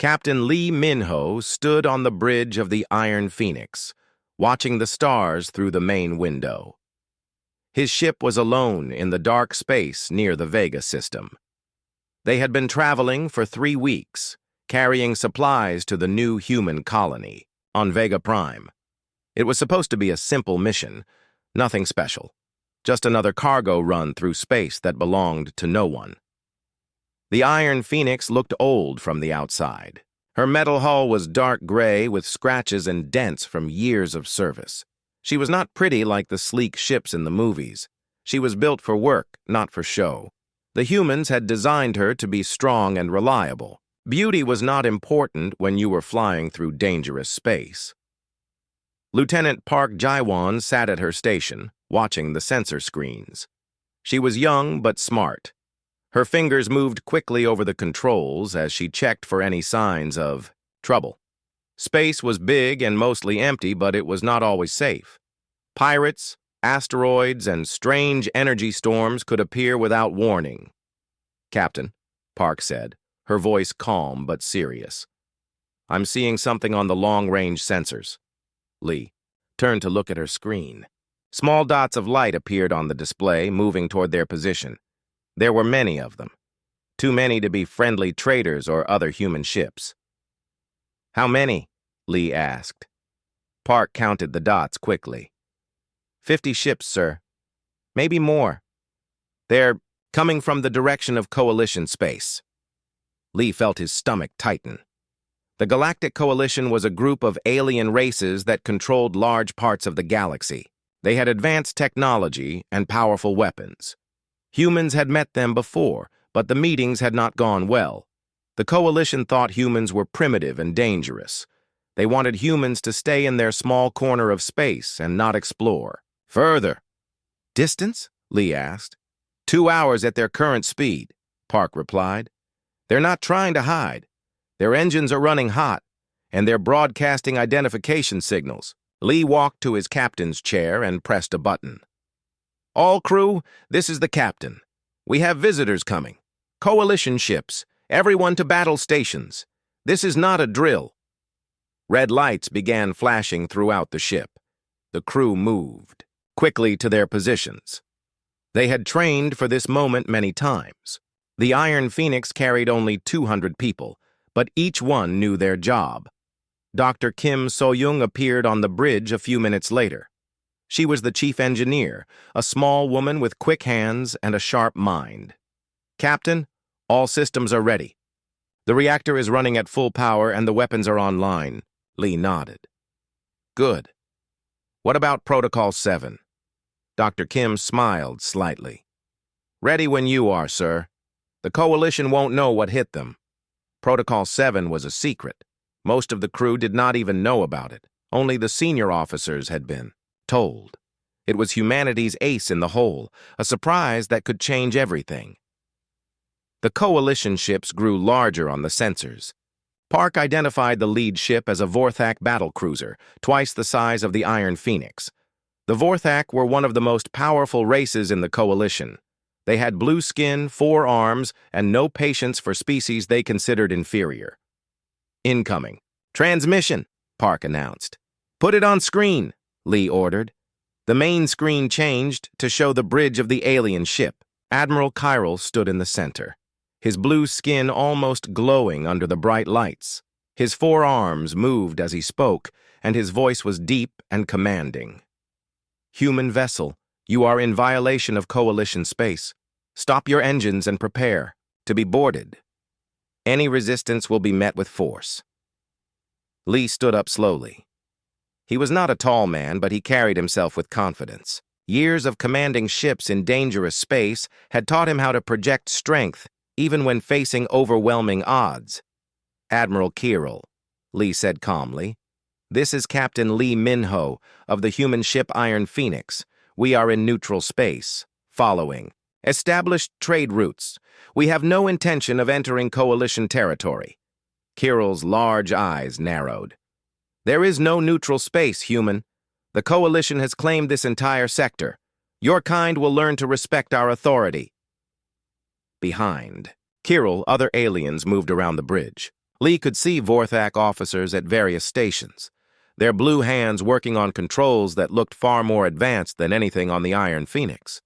Captain Lee Minho stood on the bridge of the Iron Phoenix, watching the stars through the main window. His ship was alone in the dark space near the Vega system. They had been traveling for 3 weeks, carrying supplies to the new human colony on Vega Prime. It was supposed to be a simple mission, nothing special, just another cargo run through space that belonged to no one. The Iron Phoenix looked old from the outside. Her metal hull was dark gray with scratches and dents from years of service. She was not pretty like the sleek ships in the movies. She was built for work, not for show. The humans had designed her to be strong and reliable. Beauty was not important when you were flying through dangerous space. Lieutenant Park Jaiwan sat at her station, watching the sensor screens. She was young but smart. Her fingers moved quickly over the controls as she checked for any signs of trouble. Space was big and mostly empty, but it was not always safe. Pirates, asteroids, and strange energy storms could appear without warning. "Captain," Park said, her voice calm but serious. "I'm seeing something on the long-range sensors." Lee turned to look at her screen. Small dots of light appeared on the display, moving toward their position. There were many of them. Too many to be friendly traders or other human ships. "How many?" Lee asked. Park counted the dots quickly. 50 ships, sir. Maybe more. They're coming from the direction of Coalition space." Lee felt his stomach tighten. The Galactic Coalition was a group of alien races that controlled large parts of the galaxy. They had advanced technology and powerful weapons. Humans had met them before, but the meetings had not gone well. The Coalition thought humans were primitive and dangerous. They wanted humans to stay in their small corner of space and not explore further. "Distance?" Lee asked. 2 hours at their current speed," Park replied. "They're not trying to hide. Their engines are running hot, and they're broadcasting identification signals." Lee walked to his captain's chair and pressed a button. "All crew, this is the captain. We have visitors coming. Coalition ships, everyone to battle stations. This is not a drill." Red lights began flashing throughout the ship. The crew moved quickly to their positions. They had trained for this moment many times. The Iron Phoenix carried only 200 people, but each one knew their job. Dr. Kim So-young appeared on the bridge a few minutes later. She was the chief engineer, a small woman with quick hands and a sharp mind. "Captain, all systems are ready. The reactor is running at full power and the weapons are online." Lee nodded. "Good. What about Protocol 7? Dr. Kim smiled slightly. "Ready when you are, sir. The Coalition won't know what hit them. Protocol 7 was a secret. Most of the crew did not even know about it. Only the senior officers had been told. It was humanity's ace in the hole, a surprise that could change everything." The Coalition ships grew larger on the sensors. Park identified the lead ship as a Vorthak battlecruiser, twice the size of the Iron Phoenix. The Vorthak were one of the most powerful races in the Coalition. They had blue skin, 4 arms, and no patience for species they considered inferior. "Incoming. Transmission," Park announced. "Put it on screen," Lee ordered. The main screen changed to show the bridge of the alien ship. Admiral Chiral stood in the center, his blue skin almost glowing under the bright lights. His 4 arms moved as he spoke, and his voice was deep and commanding. "Human vessel, you are in violation of Coalition space. Stop your engines and prepare to be boarded. Any resistance will be met with force." Lee stood up slowly. He was not a tall man, but he carried himself with confidence. Years of commanding ships in dangerous space had taught him how to project strength, even when facing overwhelming odds. "Admiral Chiral," Lee said calmly. "This is Captain Lee Minho of the human ship Iron Phoenix. We are in neutral space, following established trade routes. We have no intention of entering Coalition territory." Chiral's large eyes narrowed. "There is no neutral space, human. The Coalition has claimed this entire sector. Your kind will learn to respect our authority." Behind Chiral, other aliens moved around the bridge. Lee could see Vorthak officers at various stations, their blue hands working on controls that looked far more advanced than anything on the Iron Phoenix.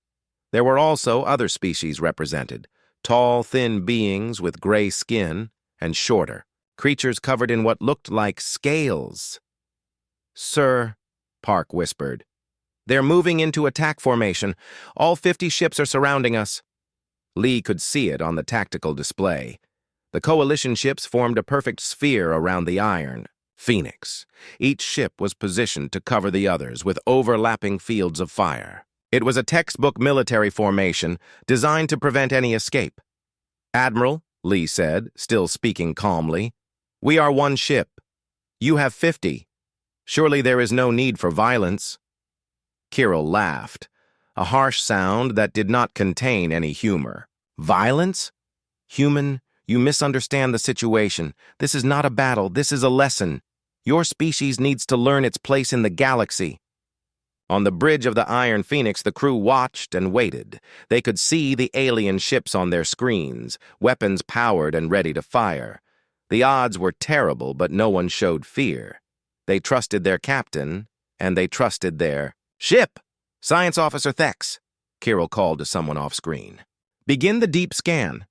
There were also other species represented, tall, thin beings with gray skin and shorter, creatures covered in what looked like scales. "Sir," Park whispered, "they're moving into attack formation. All 50 ships are surrounding us." Lee could see it on the tactical display. The coalition ships formed a perfect sphere around the Iron Phoenix. Each ship was positioned to cover the others with overlapping fields of fire. It was a textbook military formation designed to prevent any escape. "Admiral," Lee said, still speaking calmly, "we are one ship. You have 50. Surely there is no need for violence." Kirill laughed, a harsh sound that did not contain any humor. "Violence? Human, you misunderstand the situation. This is not a battle, this is a lesson. Your species needs to learn its place in the galaxy." On the bridge of the Iron Phoenix, the crew watched and waited. They could see the alien ships on their screens, weapons powered and ready to fire. The odds were terrible, but no one showed fear. They trusted their captain, and they trusted their ship. "Science Officer Thex," Kirill called to someone off-screen. "Begin the deep scan.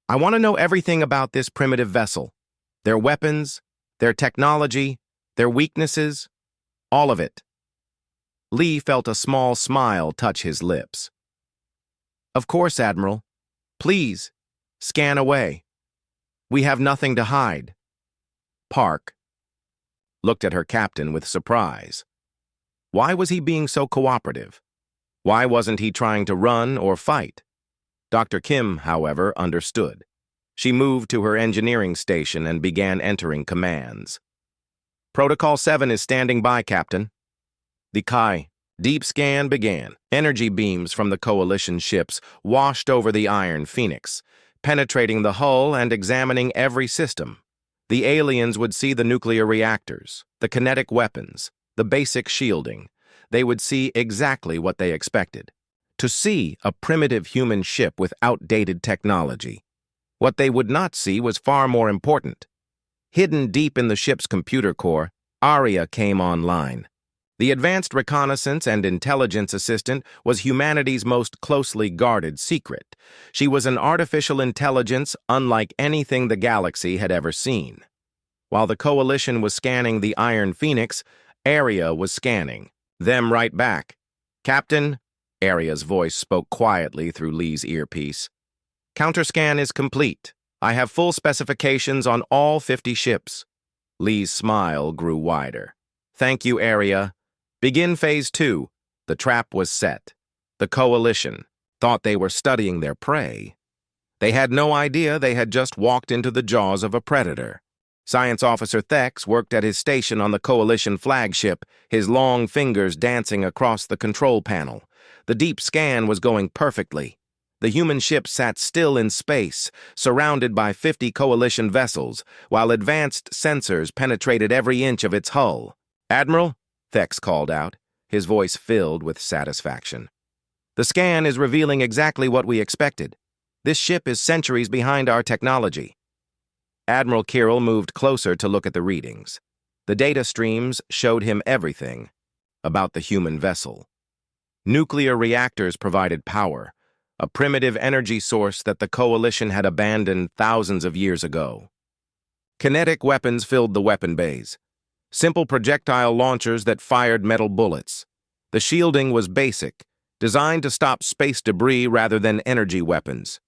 I want to know everything about this primitive vessel. Their weapons, their technology, their weaknesses, all of it." Lee felt a small smile touch his lips. "Of course, Admiral. Please, scan away. We have nothing to hide." Park looked at her captain with surprise. Why was he being so cooperative? Why wasn't he trying to run or fight? Dr. Kim, however, understood. She moved to her engineering station and began entering commands. "Protocol 7 is standing by, Captain." The deep scan began. Energy beams from the coalition ships washed over the Iron Phoenix, penetrating the hull and examining every system. The aliens would see the nuclear reactors, the kinetic weapons, the basic shielding. They would see exactly what they expected. To see a primitive human ship with outdated technology. What they would not see was far more important. Hidden deep in the ship's computer core, Aria came online. The Advanced Reconnaissance and Intelligence Assistant was humanity's most closely guarded secret. She was an artificial intelligence unlike anything the galaxy had ever seen. While the Coalition was scanning the Iron Phoenix, Aria was scanning. Them right back. "Captain," Aria's voice spoke quietly through Lee's earpiece. "Counterscan is complete. I have full specifications on all 50 ships." Lee's smile grew wider. "Thank you, Aria. Begin Phase 2. The trap was set. The Coalition thought they were studying their prey. They had no idea they had just walked into the jaws of a predator. Science Officer Thex worked at his station on the Coalition flagship, his long fingers dancing across the control panel. The deep scan was going perfectly. The human ship sat still in space, surrounded by 50 Coalition vessels, while advanced sensors penetrated every inch of its hull. "Admiral," Thex called out, his voice filled with satisfaction. "The scan is revealing exactly what we expected. This ship is centuries behind our technology." Admiral Kirill moved closer to look at the readings. The data streams showed him everything about the human vessel. Nuclear reactors provided power, a primitive energy source that the Coalition had abandoned thousands of years ago. Kinetic weapons filled the weapon bays. Simple projectile launchers that fired metal bullets. The shielding was basic, designed to stop space debris rather than energy weapons.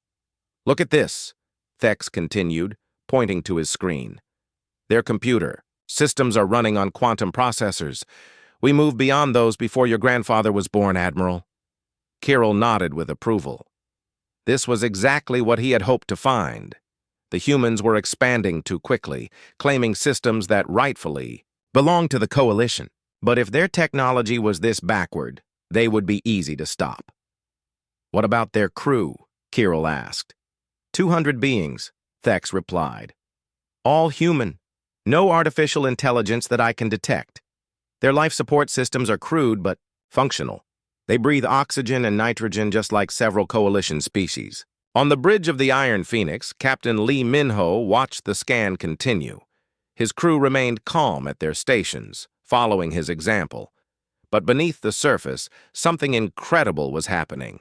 "Look at this," Thex continued, pointing to his screen. "Their computer. Systems are running on quantum processors. We moved beyond those before your grandfather was born, Admiral." Kirill nodded with approval. This was exactly what he had hoped to find. The humans were expanding too quickly, claiming systems that rightfully belonged to the Coalition. But if their technology was this backward, they would be easy to stop. "What about their crew?" Kirill asked. 200 beings, Thex replied. "All human. No artificial intelligence that I can detect. Their life support systems are crude but functional. They breathe oxygen and nitrogen just like several Coalition species. On the bridge of the Iron Phoenix, Captain Lee Minho watched the scan continue. His crew remained calm at their stations, following his example. But beneath the surface, something incredible was happening.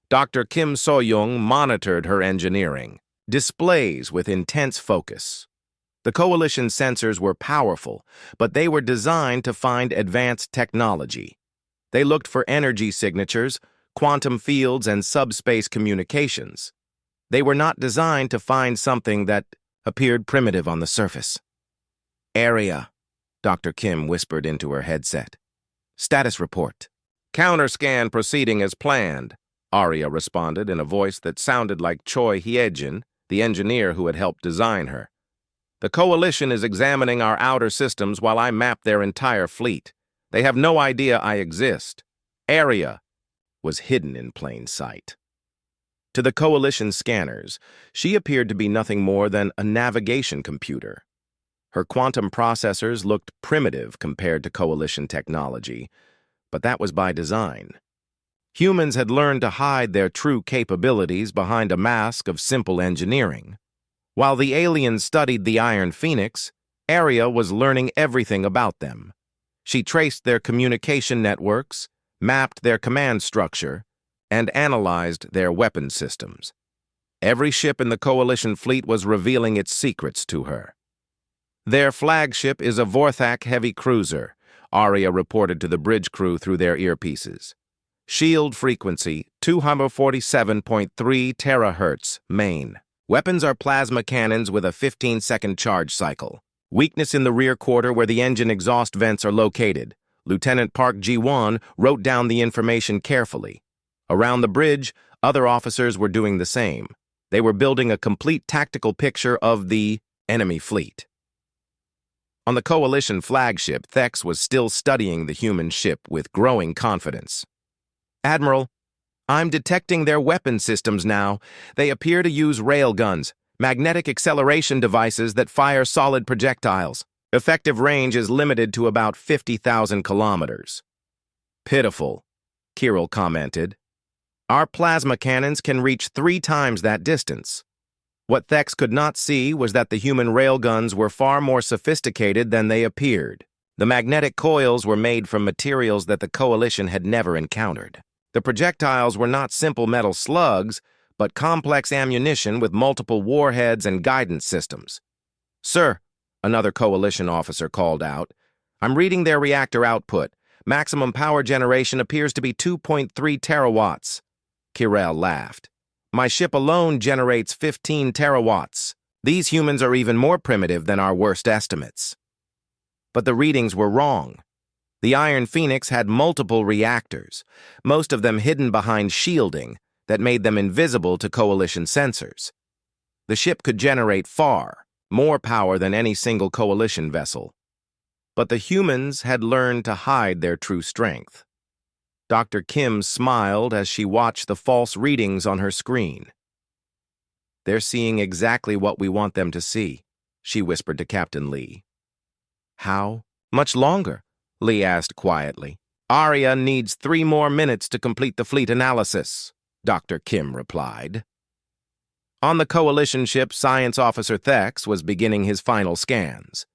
Dr. Kim So-young monitored her engineering, displays with intense focus. The Coalition sensors were powerful, but they were designed to find advanced technology. They looked for energy signatures, quantum fields, and subspace communications. They were not designed to find something that appeared primitive on the surface. "Area," Dr. Kim whispered into her headset. "Status report." "Counterscan proceeding as planned," Arya responded in a voice that sounded like Choi Hyejin, the engineer who had helped design her. "The Coalition is examining our outer systems while I map their entire fleet. They have no idea I exist. Area was hidden in plain sight." To the Coalition scanners, she appeared to be nothing more than a navigation computer. Her quantum processors looked primitive compared to Coalition technology, but that was by design. Humans had learned to hide their true capabilities behind a mask of simple engineering. While the aliens studied the Iron Phoenix, Arya was learning everything about them. She traced their communication networks, mapped their command structure, and analyzed their weapon systems. Every ship in the Coalition fleet was revealing its secrets to her. "Their flagship is a Vorthak heavy cruiser," Arya reported to the bridge crew through their earpieces. "Shield frequency 247.3 terahertz, main. Weapons are plasma cannons with a 15-second charge cycle. Weakness in the rear quarter where the engine exhaust vents are located." Lieutenant Park Ji-won wrote down the information carefully. Around the bridge, other officers were doing the same. They were building a complete tactical picture of the enemy fleet. On the Coalition flagship, Thex was still studying the human ship with growing confidence. "Admiral, I'm detecting their weapon systems now. They appear to use railguns, magnetic acceleration devices that fire solid projectiles. Effective range is limited to about 50,000 kilometers." "Pitiful," Kirill commented. "Our plasma cannons can reach 3 times that distance." What Thex could not see was that the human railguns were far more sophisticated than they appeared. The magnetic coils were made from materials that the Coalition had never encountered. The projectiles were not simple metal slugs, but complex ammunition with multiple warheads and guidance systems. "Sir," another Coalition officer called out, "I'm reading their reactor output. Maximum power generation appears to be 2.3 terawatts. Kirill laughed. "My ship alone generates 15 terawatts. These humans are even more primitive than our worst estimates." But the readings were wrong. The Iron Phoenix had multiple reactors, most of them hidden behind shielding that made them invisible to Coalition sensors. The ship could generate far more power than any single Coalition vessel. But the humans had learned to hide their true strength. Dr. Kim smiled as she watched the false readings on her screen. "They're seeing exactly what we want them to see," she whispered to Captain Lee. "How much longer?" Lee asked quietly. "Arya needs 3 more minutes to complete the fleet analysis," Dr. Kim replied. On the Coalition ship, Science Officer Thex was beginning his final scans.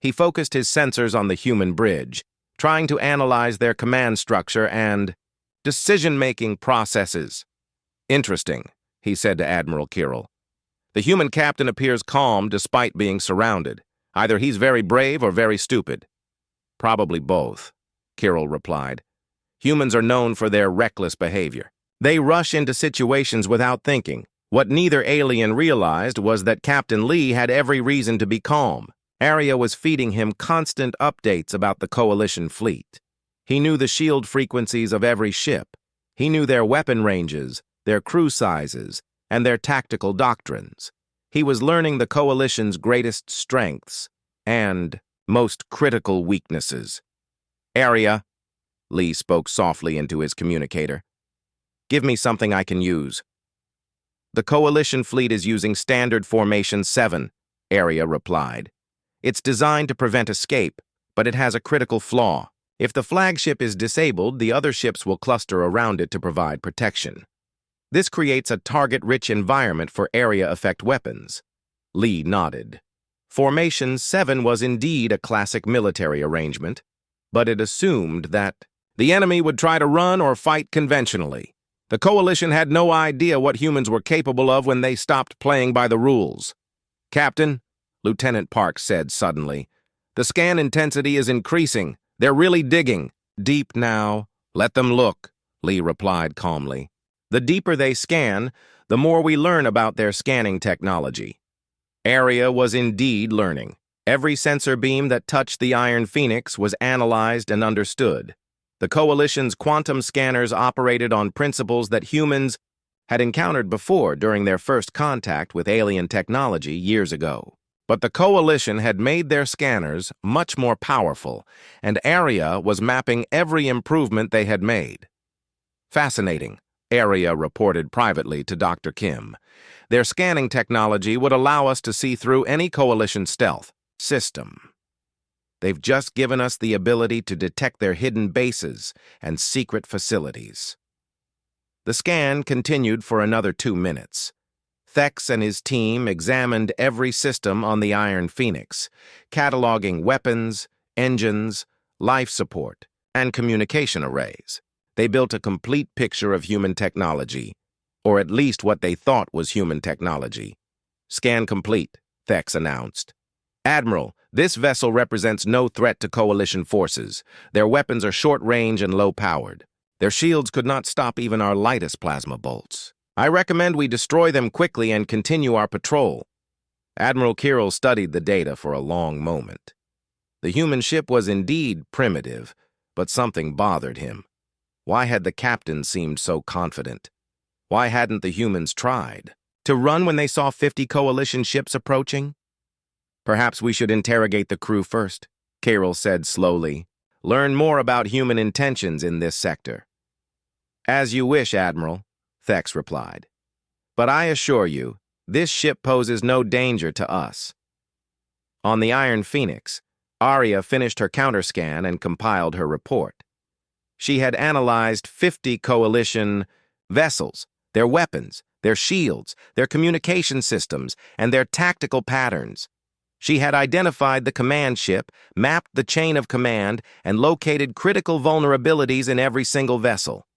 He focused his sensors on the human bridge, trying to analyze their command structure and decision-making processes. "Interesting," he said to Admiral Kirill. "The human captain appears calm despite being surrounded. Either he's very brave or very stupid." "Probably both," Kirill replied. "Humans are known for their reckless behavior. They rush into situations without thinking. What neither alien realized was that Captain Lee had every reason to be calm. Arya was feeding him constant updates about the Coalition fleet. He knew the shield frequencies of every ship. He knew their weapon ranges, their crew sizes, and their tactical doctrines. He was learning the Coalition's greatest strengths and most critical weaknesses. "Arya," Lee spoke softly into his communicator, "give me something I can use." "The Coalition fleet is using Standard Formation 7, Arya replied. "It's designed to prevent escape, but it has a critical flaw. If the flagship is disabled, the other ships will cluster around it to provide protection." This creates a target-rich environment for area effect weapons. Lee nodded. Formation 7 was indeed a classic military arrangement, but it assumed that the enemy would try to run or fight conventionally. The Coalition had no idea what humans were capable of when they stopped playing by the rules. "Captain," Lieutenant Park said suddenly, "the scan intensity is increasing. They're really digging. Deep now. Let them look," Lee replied calmly. "The deeper they scan, the more we learn about their scanning technology." Area was indeed learning. Every sensor beam that touched the Iron Phoenix was analyzed and understood. The Coalition's quantum scanners operated on principles that humans had encountered before during their first contact with alien technology years ago. But the Coalition had made their scanners much more powerful, and Area was mapping every improvement they had made. "Fascinating," Area reported privately to Dr. Kim. "Their scanning technology would allow us to see through any Coalition stealth system. They've just given us the ability to detect their hidden bases and secret facilities." The scan continued for another 2 minutes. Thex and his team examined every system on the Iron Phoenix, cataloging weapons, engines, life support, and communication arrays. They built a complete picture of human technology, or at least what they thought was human technology. "Scan complete," Thex announced. "Admiral, this vessel represents no threat to Coalition forces. Their weapons are short-range and low-powered. Their shields could not stop even our lightest plasma bolts. I recommend we destroy them quickly and continue our patrol." Admiral Kirill studied the data for a long moment. The human ship was indeed primitive, but something bothered him. Why had the captain seemed so confident? Why hadn't the humans tried to run when they saw 50 Coalition ships approaching? "Perhaps we should interrogate the crew first," Kirill said slowly. "Learn more about human intentions in this sector." "As you wish, Admiral," Thex replied. "But I assure you, this ship poses no danger to us." On the Iron Phoenix, Arya finished her counterscan and compiled her report. She had analyzed 50 Coalition vessels, their weapons, their shields, their communication systems, and their tactical patterns. She had identified the command ship, mapped the chain of command, and located critical vulnerabilities in every single vessel.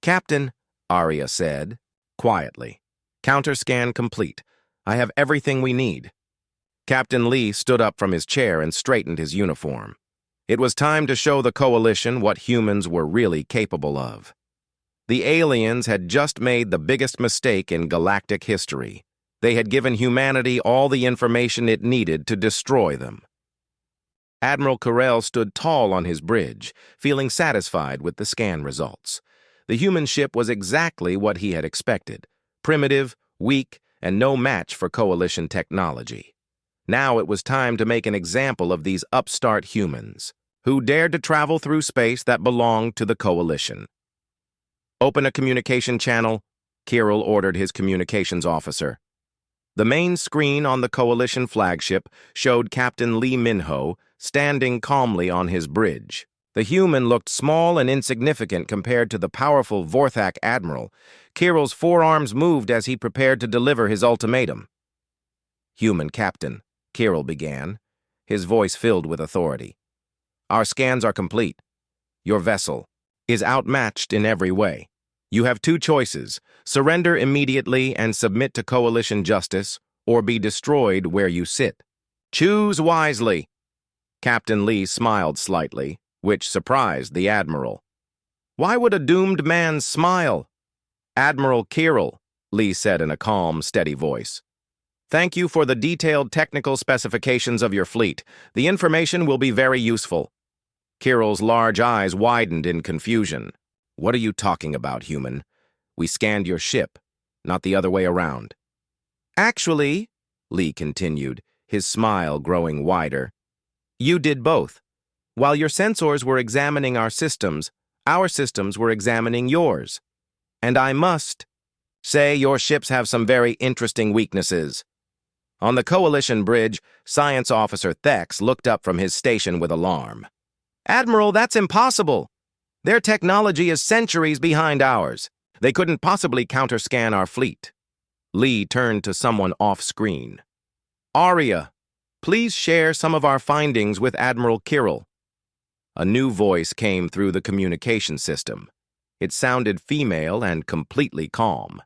"Captain," Arya said, quietly, "counterscan complete. I have everything we need." Captain Lee stood up from his chair and straightened his uniform. It was time to show the Coalition what humans were really capable of. The aliens had just made the biggest mistake in galactic history. They had given humanity all the information it needed to destroy them. Admiral Carell stood tall on his bridge, feeling satisfied with the scan results. The human ship was exactly what he had expected: primitive, weak, and no match for Coalition technology. Now it was time to make an example of these upstart humans, who dared to travel through space that belonged to the Coalition. "Open a communication channel," Kirill ordered his communications officer. The main screen on the Coalition flagship showed Captain Lee Minho standing calmly on his bridge. The human looked small and insignificant compared to the powerful Vorthak admiral. Kirill's forearms moved as he prepared to deliver his ultimatum. "Human captain," Kirill began, his voice filled with authority. "Our scans are complete. Your vessel is outmatched in every way. You have 2 choices: surrender immediately and submit to Coalition justice, or be destroyed where you sit. Choose wisely." Captain Lee smiled slightly, which surprised the Admiral. "Why would a doomed man smile?" "Admiral Kirill," Lee said in a calm, steady voice, "thank you for the detailed technical specifications of your fleet. The information will be very useful." Kirill's large eyes widened in confusion. "What are you talking about, human? We scanned your ship, not the other way around." "Actually," Lee continued, his smile growing wider, "you did both. While your sensors were examining our systems were examining yours. And I must say your ships have some very interesting weaknesses." On the Coalition bridge, Science Officer Thex looked up from his station with alarm. "Admiral, that's impossible. Their technology is centuries behind ours." They couldn't possibly counter-scan our fleet. Lee turned to someone off-screen. Arya, please share some of our findings with Admiral Kirill. A new voice came through the communication system. It sounded female and completely calm.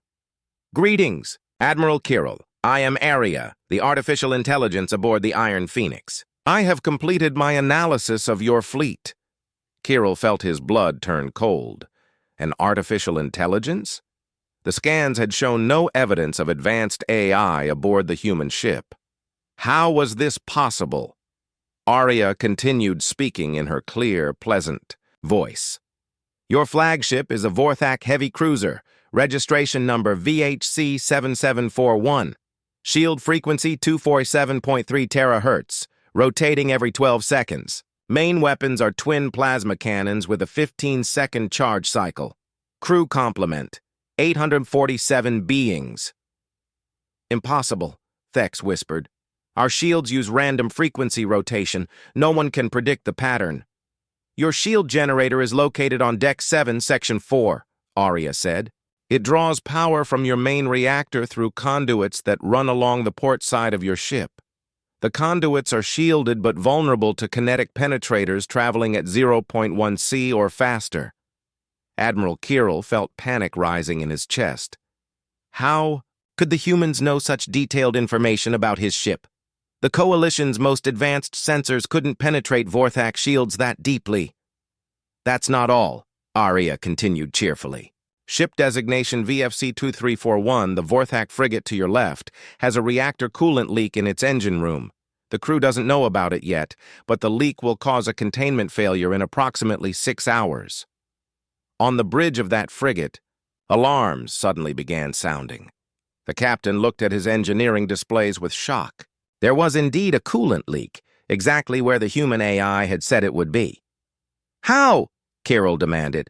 Greetings, Admiral Kirill. I am Arya, the artificial intelligence aboard the Iron Phoenix. I have completed my analysis of your fleet. Kirill felt his blood turn cold. An artificial intelligence? The scans had shown no evidence of advanced AI aboard the human ship. How was this possible? Arya continued speaking in her clear, pleasant voice. Your flagship is a Vorthak heavy cruiser, registration number VHC 7741. Shield frequency 247.3 terahertz, rotating every 12 seconds. Main weapons are twin plasma cannons with a 15-second charge cycle. Crew complement, 847 beings. Impossible, Thex whispered. Our shields use random frequency rotation. No one can predict the pattern. Your shield generator is located on Deck 7, Section 4, Arya said. It draws power from your main reactor through conduits that run along the port side of your ship. The conduits are shielded but vulnerable to kinetic penetrators traveling at 0.1 C or faster. Admiral Kirill felt panic rising in his chest. How could the humans know such detailed information about his ship? The Coalition's most advanced sensors couldn't penetrate Vorthak shields that deeply. That's not all, Arya continued cheerfully. Ship designation VFC-2341, the Vorthak frigate to your left, has a reactor coolant leak in its engine room. The crew doesn't know about it yet, but the leak will cause a containment failure in approximately 6 hours. On the bridge of that frigate, alarms suddenly began sounding. The captain looked at his engineering displays with shock. There was indeed a coolant leak, exactly where the human AI had said it would be. How? Kirill demanded.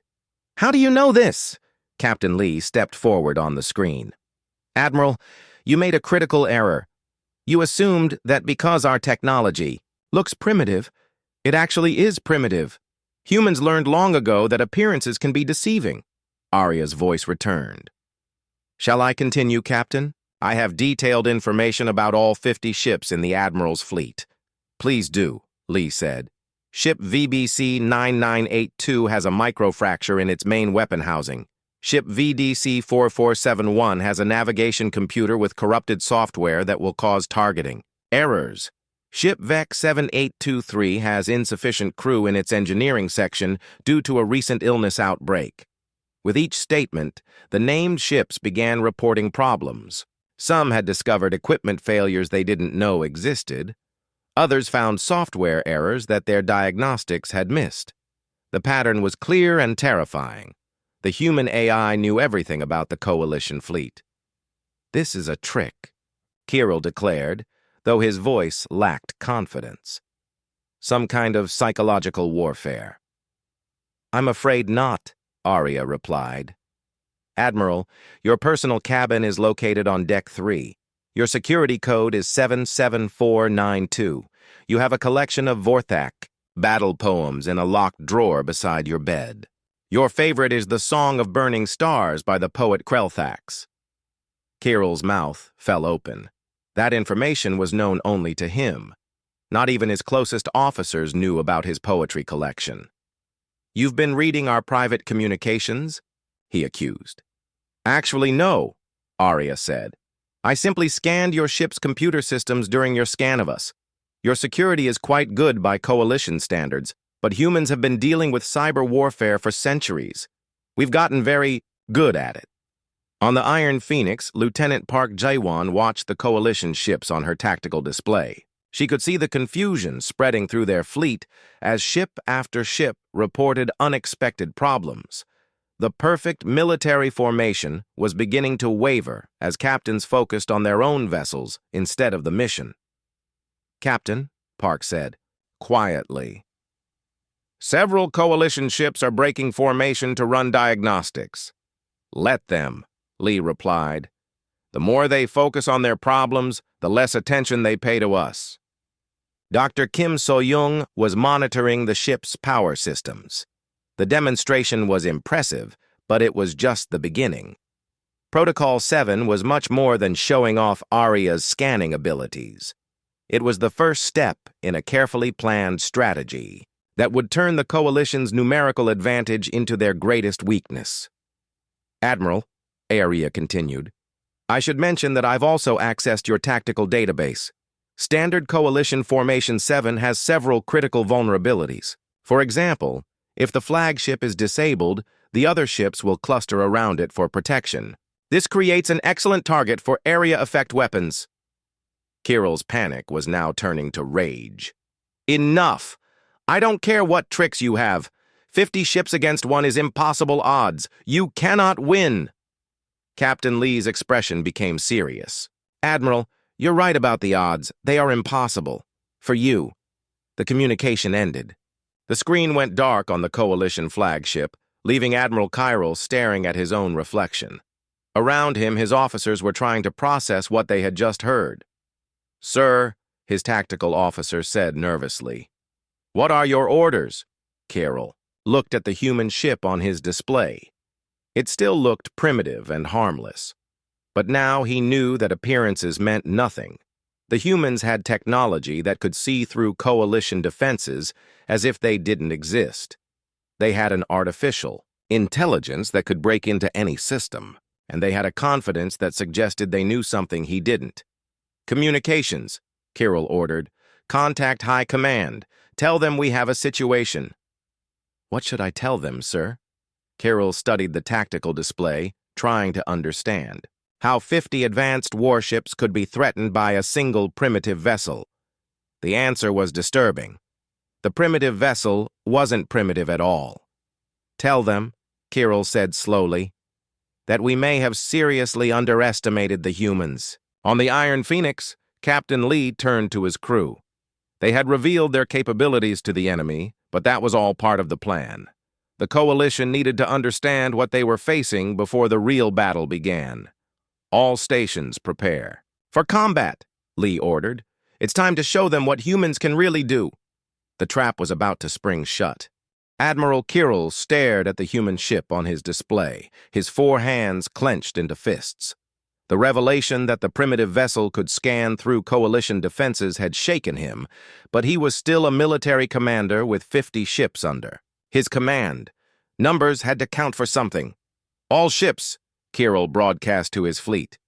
How do you know this? Captain Lee stepped forward on the screen. Admiral, you made a critical error. You assumed that because our technology looks primitive, it actually is primitive. Humans learned long ago that appearances can be deceiving. Arya's voice returned. Shall I continue, Captain? I have detailed information about all 50 ships in the Admiral's fleet. Please do, Lee said. Ship VBC 9982 has a microfracture in its main weapon housing. Ship VDC 4471 has a navigation computer with corrupted software that will cause targeting. Errors. Ship VEC 7823 has insufficient crew in its engineering section due to a recent illness outbreak. With each statement, the named ships began reporting problems. Some had discovered equipment failures they didn't know existed. Others found software errors that their diagnostics had missed. The pattern was clear and terrifying. The human AI knew everything about the Coalition fleet. This is a trick, Kirill declared, though his voice lacked confidence. Some kind of psychological warfare. I'm afraid not, Arya replied. Admiral, your personal cabin is located on Deck 3. Your security code is 77492. You have a collection of Vorthak battle poems in a locked drawer beside your bed. Your favorite is the Song of Burning Stars by the poet Krelthax. Kirill's mouth fell open. That information was known only to him. Not even his closest officers knew about his poetry collection. You've been reading our private communications? He accused. Actually, no, Arya said. I simply scanned your ship's computer systems during your scan of us. Your security is quite good by Coalition standards, but humans have been dealing with cyber warfare for centuries. We've gotten very good at it. On the Iron Phoenix, Lieutenant Park Jaewon watched the Coalition ships on her tactical display. She could see the confusion spreading through their fleet as ship after ship reported unexpected problems. The perfect military formation was beginning to waver as captains focused on their own vessels instead of the mission. Captain, Park said, quietly. Several Coalition ships are breaking formation to run diagnostics. Let them, Lee replied. The more they focus on their problems, the less attention they pay to us. Dr. Kim So-young was monitoring the ship's power systems. The demonstration was impressive, But it was just the beginning. Protocol 7 was much more than showing off Aria's scanning abilities. It was the first step in a carefully planned strategy that would turn the Coalition's numerical advantage into their greatest weakness. Admiral, Aria continued, I should mention that I've also accessed your tactical database. Standard Coalition Formation 7 has several critical vulnerabilities. For example, if the flagship is disabled, the other ships will cluster around it for protection. This creates an excellent target for area effect weapons. Kirill's panic was now turning to rage. Enough! I don't care what tricks you have. 50 ships against one is impossible odds. You cannot win. Captain Lee's expression became serious. Admiral, you're right about the odds. They are impossible. For you. The communication ended. The screen went dark on the Coalition flagship, leaving Admiral Kirill staring at his own reflection. Around him, his officers were trying to process what they had just heard. Sir, his tactical officer said nervously. What are your orders? Kirill looked at the human ship on his display. It still looked primitive and harmless. But now he knew that appearances meant nothing. The humans had technology that could see through Coalition defenses as if they didn't exist. They had an artificial intelligence that could break into any system, and they had a confidence that suggested they knew something he didn't. Communications, Kirill ordered. Contact High Command. Tell them we have a situation. What should I tell them, sir? Kirill studied the tactical display, trying to understand how 50 advanced warships could be threatened by a single primitive vessel. The answer was disturbing. The primitive vessel wasn't primitive at all. Tell them, Kirill said slowly, that we may have seriously underestimated the humans. On the Iron Phoenix, Captain Lee turned to his crew. They had revealed their capabilities to the enemy, but that was all part of the plan. The Coalition needed to understand what they were facing before the real battle began. All stations prepare. For combat, Lee ordered. It's time to show them what humans can really do. The trap was about to spring shut. Admiral Kirill stared at the human ship on his display, his 4 hands clenched into fists. The revelation that the primitive vessel could scan through Coalition defenses had shaken him, but he was still a military commander with 50 ships under his command. Numbers had to count for something. All ships, Kirill broadcast to his fleet.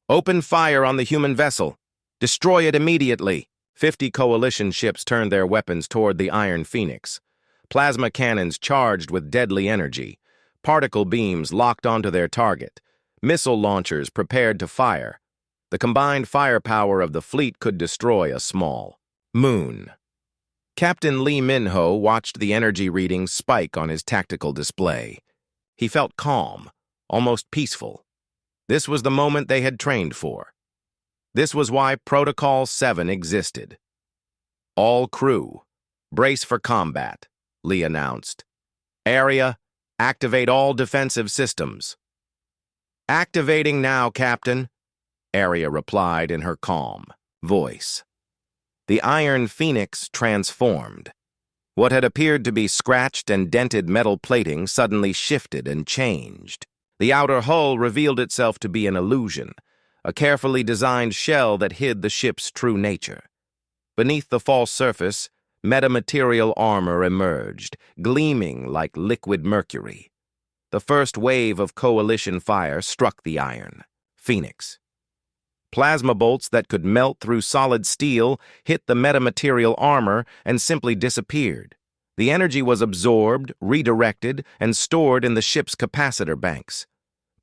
Open fire on the human vessel. Destroy it immediately. 50 Coalition ships turned their weapons toward the Iron Phoenix. Plasma cannons charged with deadly energy. Particle beams locked onto their target. Missile launchers prepared to fire. The combined firepower of the fleet could destroy a small moon. Captain Lee Minho watched the energy readings spike on his tactical display. He felt calm, almost peaceful. This was the moment they had trained for. This was why Protocol 7 existed. All crew, brace for combat, Lee announced. Area, activate all defensive systems. Activating now, Captain, Aria replied in her calm voice. The Iron Phoenix transformed. What had appeared to be scratched and dented metal plating suddenly shifted and changed. The outer hull revealed itself to be an illusion, a carefully designed shell that hid the ship's true nature. Beneath the false surface, metamaterial armor emerged, gleaming like liquid mercury. The first wave of Coalition fire struck the Iron Phoenix. Plasma bolts that could melt through solid steel hit the metamaterial armor and simply disappeared. The energy was absorbed, redirected, and stored in the ship's capacitor banks.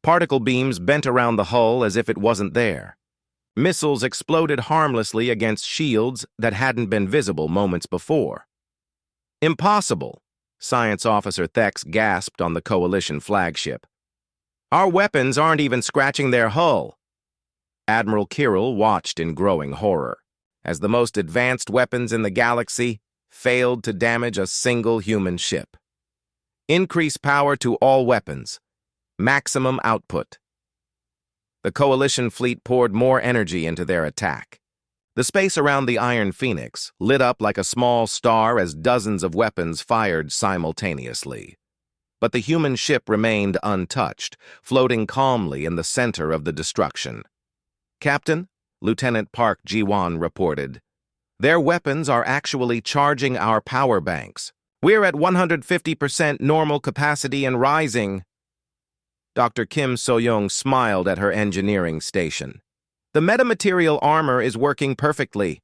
Particle beams bent around the hull as if it wasn't there. Missiles exploded harmlessly against shields that hadn't been visible moments before. Impossible, Science Officer Thex gasped on the Coalition flagship. Our weapons aren't even scratching their hull. Admiral Kirill watched in growing horror, as the most advanced weapons in the galaxy failed to damage a single human ship. Increase power to all weapons. Maximum output. The Coalition fleet poured more energy into their attack. The space around the Iron Phoenix lit up like a small star as dozens of weapons fired simultaneously. but the human ship remained untouched, floating calmly in the center of the destruction. "Captain," Lieutenant Park Ji-won reported, "their weapons are actually charging our power banks. We're at 150% normal capacity and rising." Dr. Kim So-young smiled at her engineering station. "The metamaterial armor is working perfectly.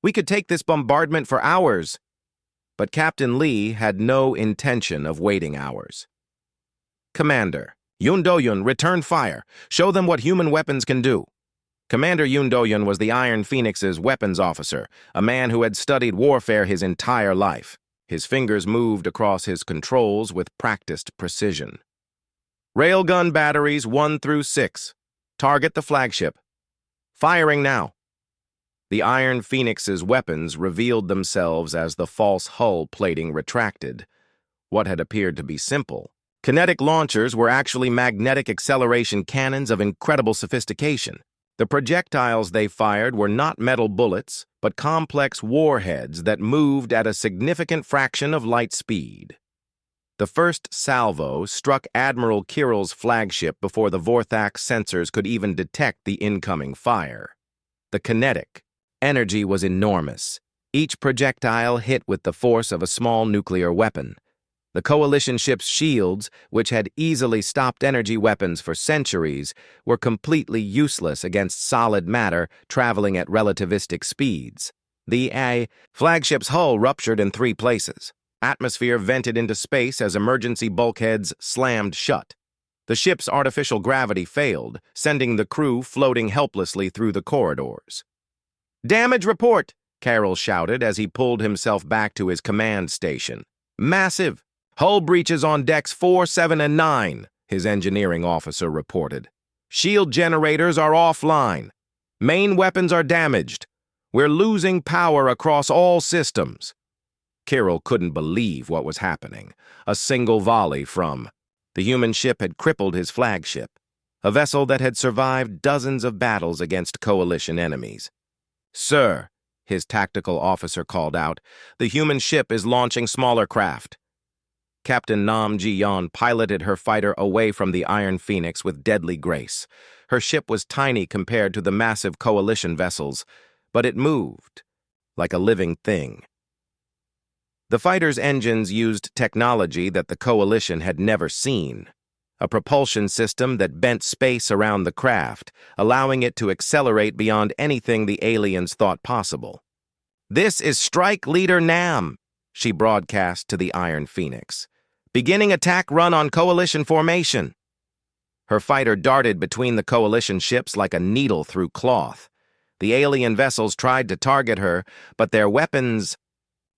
We could take this bombardment for hours." But Captain Lee had no intention of waiting hours. "Commander, Yoon Do-yun, return fire. Show them what human weapons can do." Commander Yoon Do-yun was the Iron Phoenix's weapons officer, a man who had studied warfare his entire life. His fingers moved across his controls with practiced precision. "Railgun batteries 1 through 6. Target the flagship. Firing now." The Iron Phoenix's weapons revealed themselves as the false hull plating retracted. What had appeared to be simple, kinetic launchers, were actually magnetic acceleration cannons of incredible sophistication. The projectiles they fired were not metal bullets, but complex warheads that moved at a significant fraction of light speed. The first salvo struck Admiral Kirill's flagship before the Vorthak sensors could even detect the incoming fire. The kinetic energy was enormous. Each projectile hit with the force of a small nuclear weapon. The coalition ship's shields, which had easily stopped energy weapons for centuries, were completely useless against solid matter traveling at relativistic speeds. The flagship's hull ruptured in 3 places. Atmosphere vented into space as emergency bulkheads slammed shut. The ship's artificial gravity failed, sending the crew floating helplessly through the corridors. "Damage report!" Carroll shouted as he pulled himself back to his command station. "Massive! Hull breaches on decks 4, 7, and 9, his engineering officer reported. "Shield generators are offline. Main weapons are damaged. We're losing power across all systems." Carroll couldn't believe what was happening. A single volley from the human ship had crippled his flagship, a vessel that had survived dozens of battles against coalition enemies. "Sir," his tactical officer called out, "the human ship is launching smaller craft." Captain Nam Ji-yeon piloted her fighter away from the Iron Phoenix with deadly grace. Her ship was tiny compared to the massive coalition vessels, but it moved like a living thing. The fighter's engines used technology that the coalition had never seen, a propulsion system that bent space around the craft, allowing it to accelerate beyond anything the aliens thought possible. "This is Strike Leader Nam," she broadcast to the Iron Phoenix. "Beginning attack run on coalition formation." Her fighter darted between the coalition ships like a needle through cloth. The alien vessels tried to target her, but their weapons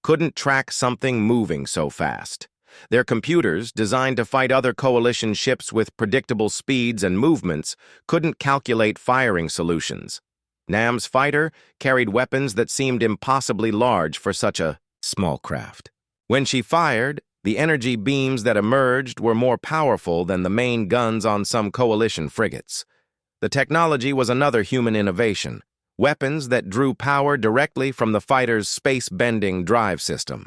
couldn't track something moving so fast. Their computers, designed to fight other coalition ships with predictable speeds and movements, couldn't calculate firing solutions. Nam's fighter carried weapons that seemed impossibly large for such a small craft. When she fired, the energy beams that emerged were more powerful than the main guns on some coalition frigates. The technology was another human innovation, weapons that drew power directly from the fighter's space-bending drive system.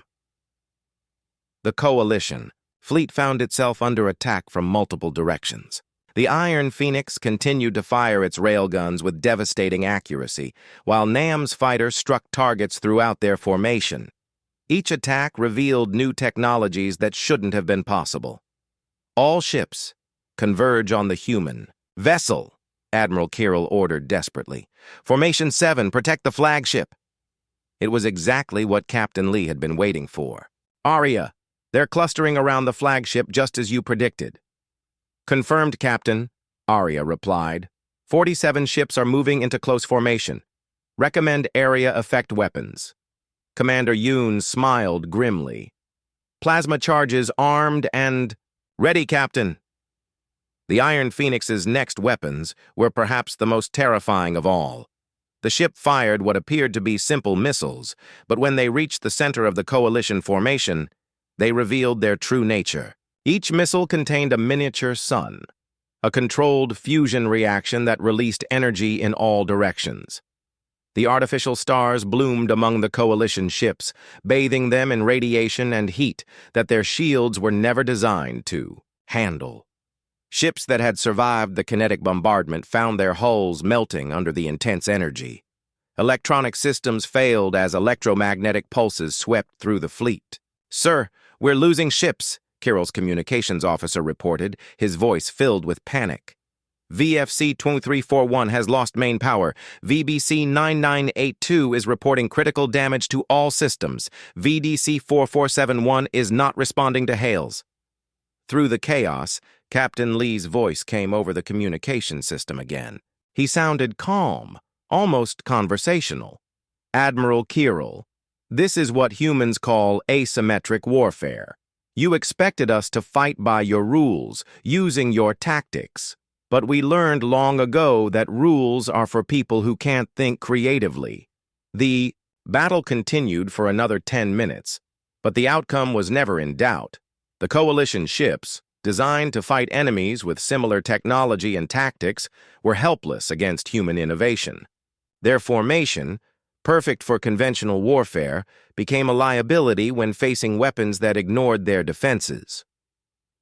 The coalition fleet found itself under attack from multiple directions. The Iron Phoenix continued to fire its railguns with devastating accuracy, while Nam's fighter struck targets throughout their formation. Each attack revealed new technologies that shouldn't have been possible. "All ships converge on the human vessel," Admiral Kirill ordered desperately. "Formation 7, protect the flagship." It was exactly what Captain Lee had been waiting for. "Arya, they're clustering around the flagship just as you predicted." "Confirmed, Captain," Arya replied. 47 ships are moving into close formation. Recommend area effect weapons." Commander Yoon smiled grimly. "Plasma charges armed and ready, Captain." The Iron Phoenix's next weapons were perhaps the most terrifying of all. The ship fired what appeared to be simple missiles, but when they reached the center of the coalition formation, they revealed their true nature. Each missile contained a miniature sun, a controlled fusion reaction that released energy in all directions. The artificial stars bloomed among the coalition ships, bathing them in radiation and heat that their shields were never designed to handle. Ships that had survived the kinetic bombardment found their hulls melting under the intense energy. Electronic systems failed as electromagnetic pulses swept through the fleet. "Sir, we're losing ships," Kirill's communications officer reported, his voice filled with panic. "VFC 2341 has lost main power. VBC 9982 is reporting critical damage to all systems. VDC 4471 is not responding to hails." Through the chaos, Captain Lee's voice came over the communication system again. He sounded calm, almost conversational. "Admiral Kirill, this is what humans call asymmetric warfare. You expected us to fight by your rules, using your tactics. But we learned long ago that rules are for people who can't think creatively." The battle continued for another 10 minutes, but the outcome was never in doubt. The coalition ships, designed to fight enemies with similar technology and tactics, were helpless against human innovation. Their formation, perfect for conventional warfare, became a liability when facing weapons that ignored their defenses.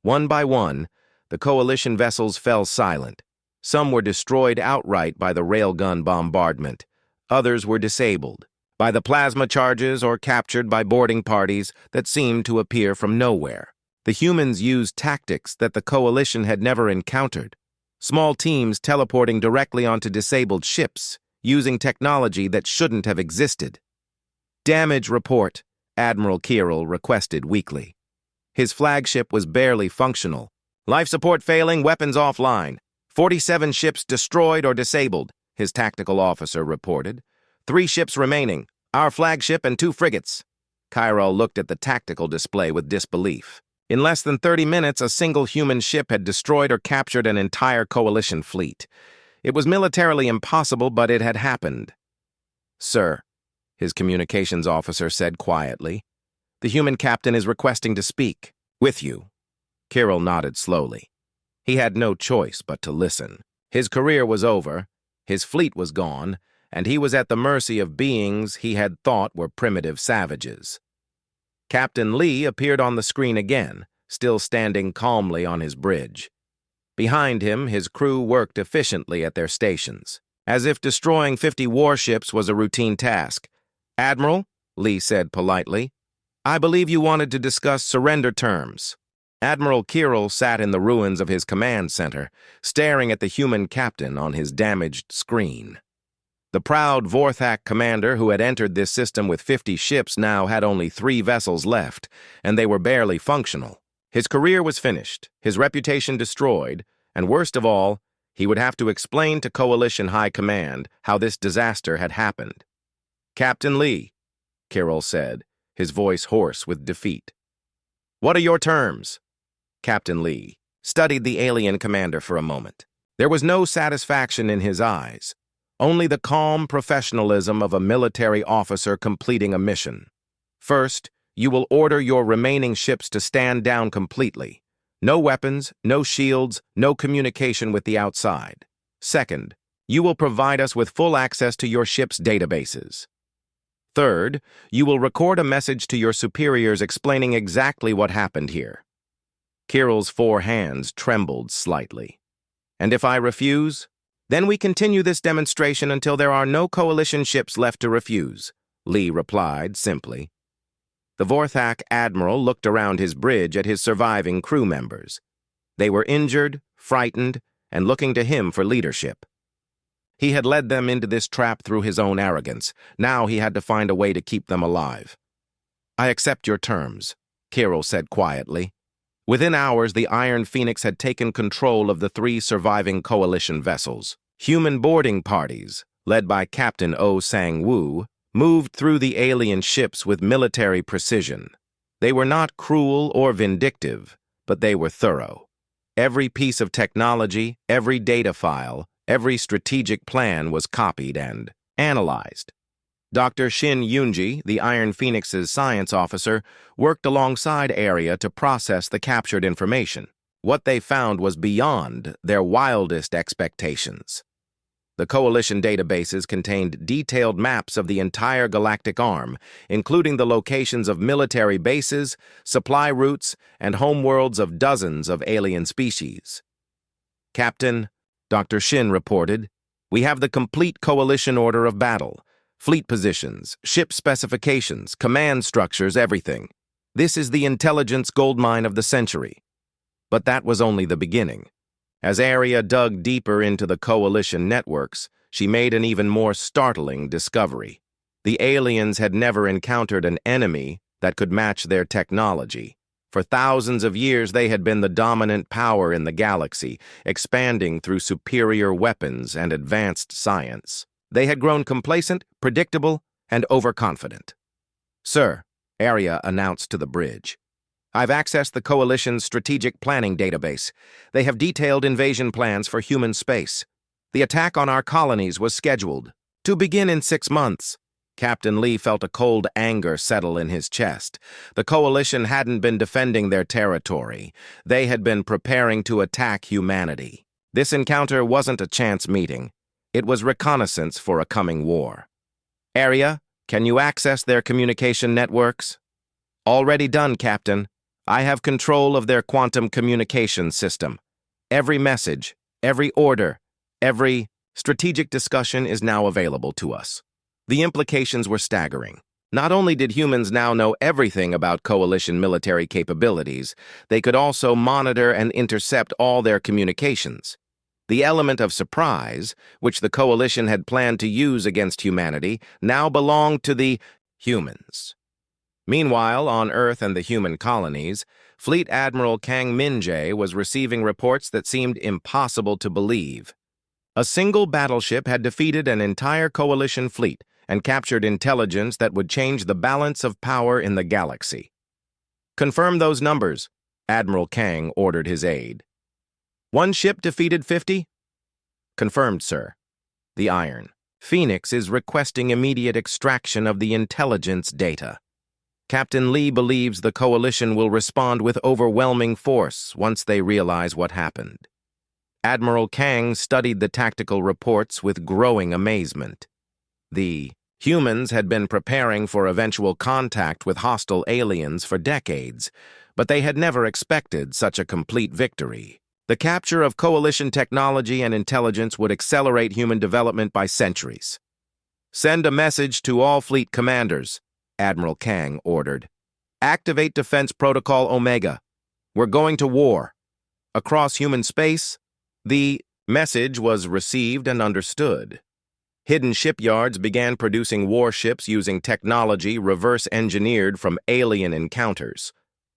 One by one, the coalition vessels fell silent. Some were destroyed outright by the railgun bombardment. Others were disabled by the plasma charges or captured by boarding parties that seemed to appear from nowhere. The humans used tactics that the coalition had never encountered. Small teams teleporting directly onto disabled ships, using technology that shouldn't have existed. "Damage report," Admiral Kirill requested weakly. His flagship was barely functional. "Life support failing, weapons offline. 47 ships destroyed or disabled," his tactical officer reported. 3 ships remaining, our flagship and 2 frigates. Kirill looked at the tactical display with disbelief. In less than 30 minutes, a single human ship had destroyed or captured an entire coalition fleet. It was militarily impossible, but it had happened. "Sir," his communications officer said quietly, "the human captain is requesting to speak with you." Kirill nodded slowly. He had no choice but to listen. His career was over, his fleet was gone, and he was at the mercy of beings he had thought were primitive savages. Captain Lee appeared on the screen again, still standing calmly on his bridge. Behind him, his crew worked efficiently at their stations, as if destroying 50 warships was a routine task. "Admiral," Lee said politely, "I believe you wanted to discuss surrender terms." Admiral Kirill sat in the ruins of his command center, staring at the human captain on his damaged screen. The proud Vorthak commander who had entered this system with 50 ships now had only 3 vessels left, and they were barely functional. His career was finished, his reputation destroyed, and worst of all, he would have to explain to Coalition High Command how this disaster had happened. "Captain Lee," Kirill said, his voice hoarse with defeat. "What are your terms?" Captain Lee studied the alien commander for a moment. There was no satisfaction in his eyes, only the calm professionalism of a military officer completing a mission. "First, you will order your remaining ships to stand down completely. No weapons, no shields, no communication with the outside. Second, you will provide us with full access to your ship's databases. Third, you will record a message to your superiors explaining exactly what happened here." Kirill's 4 hands trembled slightly. "And if I refuse? Then we continue this demonstration until there are no coalition ships left to refuse," Lee replied simply. The Vorthak admiral looked around his bridge at his surviving crew members. They were injured, frightened, and looking to him for leadership. He had led them into this trap through his own arrogance. Now he had to find a way to keep them alive. "I accept your terms," Kirill said quietly. Within hours, the Iron Phoenix had taken control of the 3 surviving coalition vessels. Human boarding parties, led by Captain Oh Sang-woo, moved through the alien ships with military precision. They were not cruel or vindictive, but they were thorough. Every piece of technology, every data file, every strategic plan was copied and analyzed. Dr. Shin Yoonji, the Iron Phoenix's science officer, worked alongside Area to process the captured information. What they found was beyond their wildest expectations. The Coalition databases contained detailed maps of the entire galactic arm, including the locations of military bases, supply routes, and homeworlds of dozens of alien species. "Captain," Dr. Shin reported, "we have the complete Coalition order of battle. Fleet positions, ship specifications, command structures, everything. This is the intelligence goldmine of the century." But that was only the beginning. As Arya dug deeper into the Coalition networks, she made an even more startling discovery. The aliens had never encountered an enemy that could match their technology. For thousands of years, they had been the dominant power in the galaxy, expanding through superior weapons and advanced science. They had grown complacent, predictable, and overconfident. "Sir," Arya announced to the bridge, "I've accessed the Coalition's strategic planning database. They have detailed invasion plans for human space. The attack on our colonies was scheduled to begin in 6 months." Captain Lee felt a cold anger settle in his chest. The Coalition hadn't been defending their territory. They had been preparing to attack humanity. This encounter wasn't a chance meeting. It was reconnaissance for a coming war. "Arya, can you access their communication networks?" "Already done, Captain. I have control of their quantum communication system. Every message, every order, every strategic discussion is now available to us." The implications were staggering. Not only did humans now know everything about Coalition military capabilities, they could also monitor and intercept all their communications. The element of surprise, which the Coalition had planned to use against humanity, now belonged to the humans. Meanwhile, on Earth and the human colonies, Fleet Admiral Kang Min-jae was receiving reports that seemed impossible to believe. A single battleship had defeated an entire Coalition fleet and captured intelligence that would change the balance of power in the galaxy. "Confirm those numbers," Admiral Kang ordered his aide. "One ship defeated 50? "Confirmed, sir." The Iron Phoenix is requesting immediate extraction of the intelligence data. Captain Lee believes the Coalition will respond with overwhelming force once they realize what happened. Admiral Kang studied the tactical reports with growing amazement. The humans had been preparing for eventual contact with hostile aliens for decades, but they had never expected such a complete victory. The capture of Coalition technology and intelligence would accelerate human development by centuries. "Send a message to all fleet commanders," Admiral Kang ordered. "Activate Defense Protocol Omega. We're going to war." Across human space, the message was received and understood. Hidden shipyards began producing warships using technology reverse-engineered from alien encounters.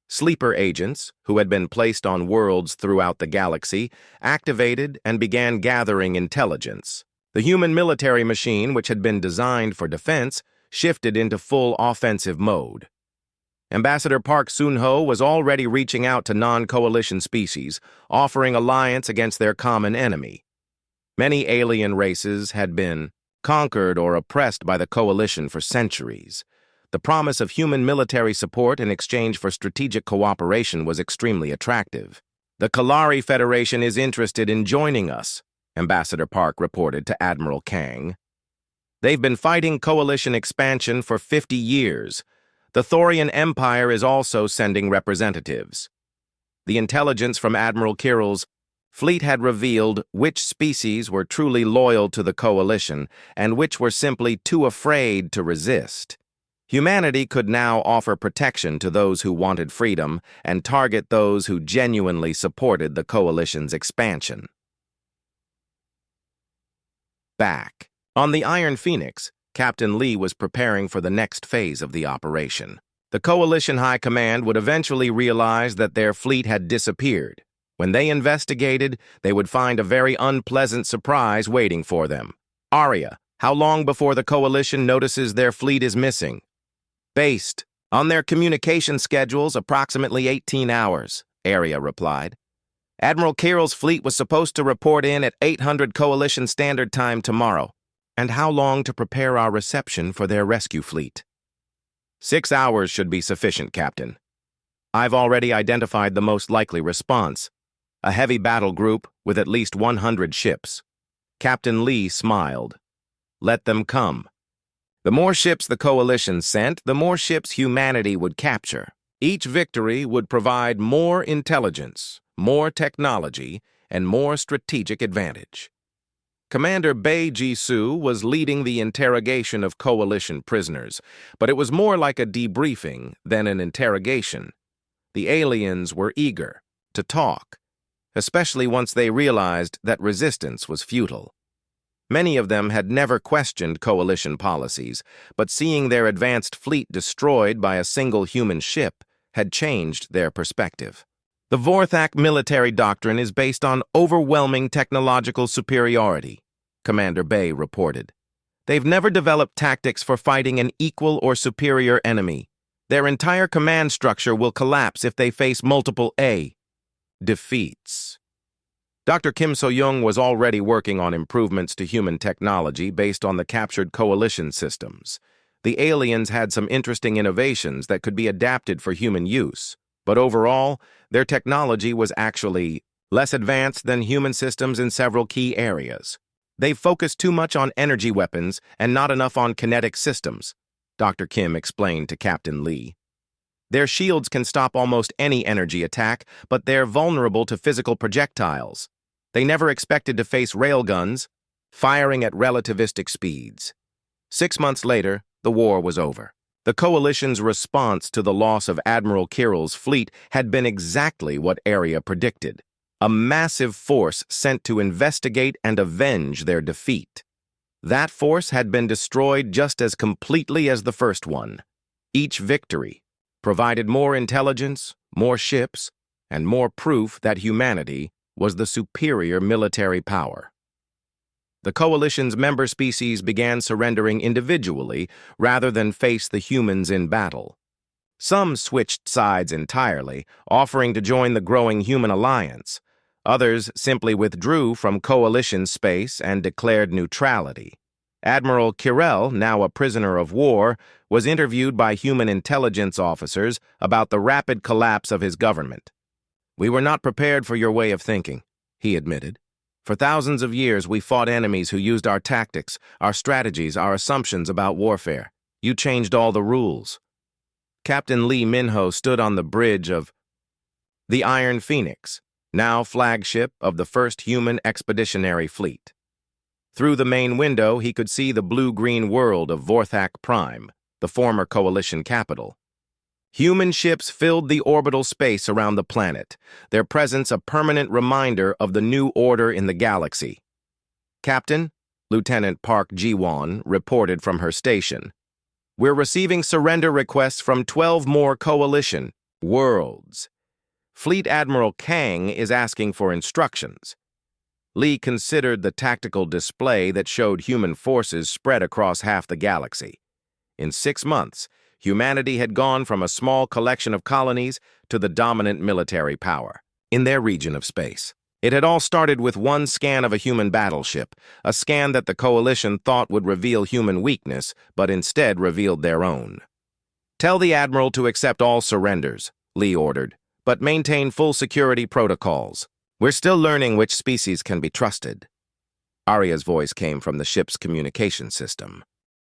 Sleeper agents, who had been placed on worlds throughout the galaxy, activated and began gathering intelligence. The human military machine, which had been designed for defense, shifted into full offensive mode. Ambassador Park Soon-ho was already reaching out to non-coalition species, offering alliance against their common enemy. Many alien races had been conquered or oppressed by the Coalition for centuries. The promise of human military support in exchange for strategic cooperation was extremely attractive. "The Kalari Federation is interested in joining us," Ambassador Park reported to Admiral Kang. "They've been fighting Coalition expansion for 50 years. The Thorian Empire is also sending representatives." The intelligence from Admiral Kirill's fleet had revealed which species were truly loyal to the Coalition and which were simply too afraid to resist. Humanity could now offer protection to those who wanted freedom and target those who genuinely supported the Coalition's expansion. Back on the Iron Phoenix, Captain Lee was preparing for the next phase of the operation. The Coalition High Command would eventually realize that their fleet had disappeared. When they investigated, they would find a very unpleasant surprise waiting for them. "Arya, how long before the Coalition notices their fleet is missing?" "Based on their communication schedules, approximately 18 hours, Arya replied. "Admiral Kirill's fleet was supposed to report in at 800 Coalition Standard Time tomorrow." "And how long to prepare our reception for their rescue fleet?" 6 hours should be sufficient, Captain. I've already identified the most likely response, a heavy battle group with at least 100 ships. Captain Lee smiled. Let them come. The more ships the Coalition sent, the more ships humanity would capture. Each victory would provide more intelligence, more technology, and more strategic advantage. Commander Bai Jisoo was leading the interrogation of Coalition prisoners, but it was more like a debriefing than an interrogation. The aliens were eager to talk, especially once they realized that resistance was futile. Many of them had never questioned Coalition policies, but seeing their advanced fleet destroyed by a single human ship had changed their perspective. The Vorthak military doctrine is based on overwhelming technological superiority, Commander Bai reported. They've never developed tactics for fighting an equal or superior enemy. Their entire command structure will collapse if they face multiple defeats. Dr. Kim So-young was already working on improvements to human technology based on the captured Coalition systems. The aliens had some interesting innovations that could be adapted for human use, but overall, their technology was actually less advanced than human systems in several key areas. They focused too much on energy weapons and not enough on kinetic systems, Dr. Kim explained to Captain Lee. Their shields can stop almost any energy attack, but they're vulnerable to physical projectiles. They never expected to face railguns, firing at relativistic speeds. 6 months later, the war was over. The Coalition's response to the loss of Admiral Kirill's fleet had been exactly what Arya predicted. A massive force sent to investigate and avenge their defeat. That force had been destroyed just as completely as the first one. Each victory provided more intelligence, more ships, and more proof that humanity was the superior military power. The Coalition's member species began surrendering individually rather than face the humans in battle. Some switched sides entirely, offering to join the growing human alliance. Others simply withdrew from Coalition space and declared neutrality. Admiral Kirill, now a prisoner of war, was interviewed by human intelligence officers about the rapid collapse of his government. We were not prepared for your way of thinking, he admitted. For thousands of years, we fought enemies who used our tactics, our strategies, our assumptions about warfare. You changed all the rules. Captain Lee Min-ho stood on the bridge of the Iron Phoenix, now flagship of the first human expeditionary fleet. Through the main window, he could see the blue-green world of Vorthak Prime, the former Coalition capital. Human ships filled the orbital space around the planet, their presence a permanent reminder of the new order in the galaxy. Captain, Lieutenant Park Ji-won reported from her station. We're receiving surrender requests from 12 more Coalition worlds. Fleet Admiral Kang is asking for instructions. Lee considered the tactical display that showed human forces spread across half the galaxy. In 6 months, humanity had gone from a small collection of colonies to the dominant military power in their region of space. It had all started with one scan of a human battleship, a scan that the Coalition thought would reveal human weakness, but instead revealed their own. Tell the Admiral to accept all surrenders, Lee ordered, but maintain full security protocols. We're still learning which species can be trusted. Arya's voice came from the ship's communication system.